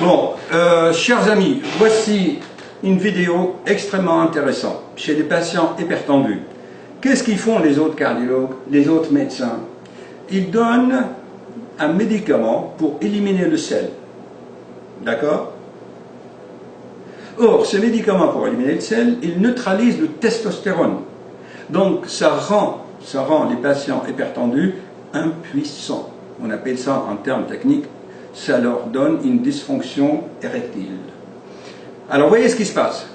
Bon, chers amis, voici une vidéo extrêmement intéressante chez les patients hypertendus. Qu'est-ce qu'ils font les autres cardiologues, les autres médecins? Ils donnent un médicament pour éliminer le sel. D'accord? Or, ce médicament pour éliminer le sel, il neutralise le testostérone. Donc, ça rend les patients hypertendus impuissants. On appelle ça en termes techniques, ça leur donne une dysfonction érectile. Alors, voyez ce qui se passe.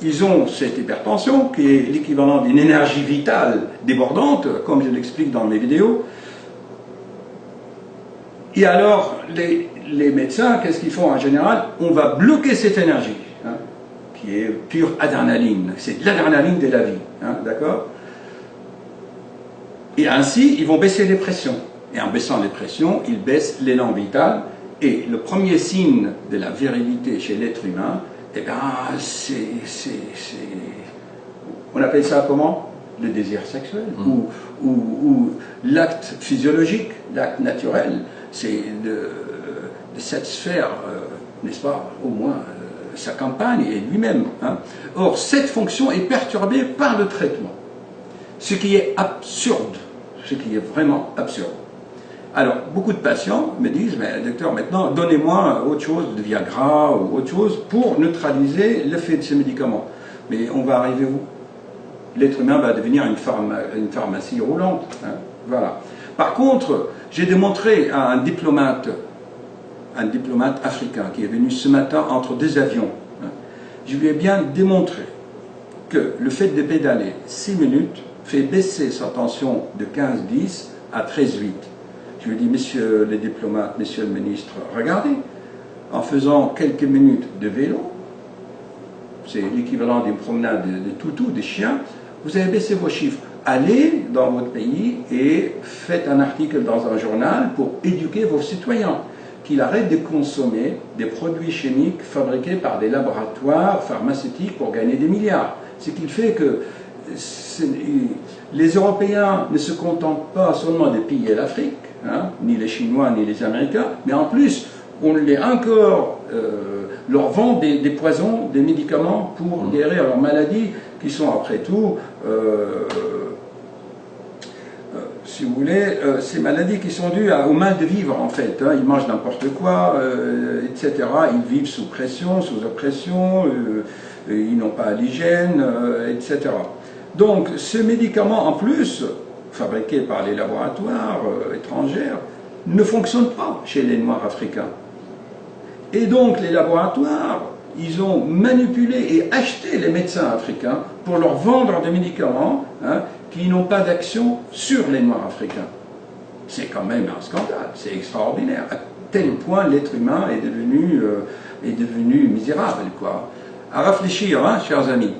Ils ont cette hypertension qui est l'équivalent d'une énergie vitale débordante, comme je l'explique dans mes vidéos. Et alors, les médecins, qu'est-ce qu'ils font en général? On va bloquer cette énergie, hein, qui est pure adrénaline. C'est l'adrénaline de la vie, hein, d'accord? Et ainsi, ils vont baisser les pressions. Et en baissant les pressions, ils baissent l'élan vital. Et le premier signe de la virilité chez l'être humain, eh bien, on appelle ça comment? Le désir sexuel, ou l'acte physiologique, l'acte naturel, c'est de satisfaire, n'est-ce pas, au moins sa compagne et lui-même. Hein. Or, cette fonction est perturbée par le traitement, ce qui est absurde, ce qui est vraiment absurde. Alors, beaucoup de patients me disent, mais docteur, maintenant, donnez-moi autre chose, de Viagra ou autre chose, pour neutraliser l'effet de ces médicaments. Mais on va arriver où? L'être humain va devenir une pharmacie roulante. Hein, voilà. Par contre, j'ai démontré à un diplomate africain qui est venu ce matin entre deux avions, hein, je lui ai bien démontré que le fait de pédaler 6 minutes fait baisser sa tension de 15-10 à 13-8. Je lui ai dit, monsieur le diplomate, monsieur le ministre, regardez, en faisant quelques minutes de vélo, c'est l'équivalent d'une promenade de toutous, des chiens, vous avez baissé vos chiffres. Allez dans votre pays et faites un article dans un journal pour éduquer vos citoyens, qu'ils arrêtent de consommer des produits chimiques fabriqués par des laboratoires pharmaceutiques pour gagner des milliards. Ce qui fait que les Européens ne se contentent pas seulement de piller l'Afrique, hein, ni les Chinois ni les Américains, mais en plus on leur vend des poisons, des médicaments pour guérir leurs maladies qui sont après tout, si vous voulez, ces maladies qui sont dues au mal de vivre en fait. Hein. Ils mangent n'importe quoi, etc. Ils vivent sous pression, sous oppression, ils n'ont pas l'hygiène, etc. Donc ce médicament en plus, fabriqué par les laboratoires étrangers, ne fonctionne pas chez les Noirs africains. Et donc les laboratoires, ils ont manipulé et acheté les médecins africains pour leur vendre des médicaments, hein, qui n'ont pas d'action sur les Noirs africains. C'est quand même un scandale, c'est extraordinaire, à tel point l'être humain est devenu misérable, quoi. À réfléchir, hein, chers amis.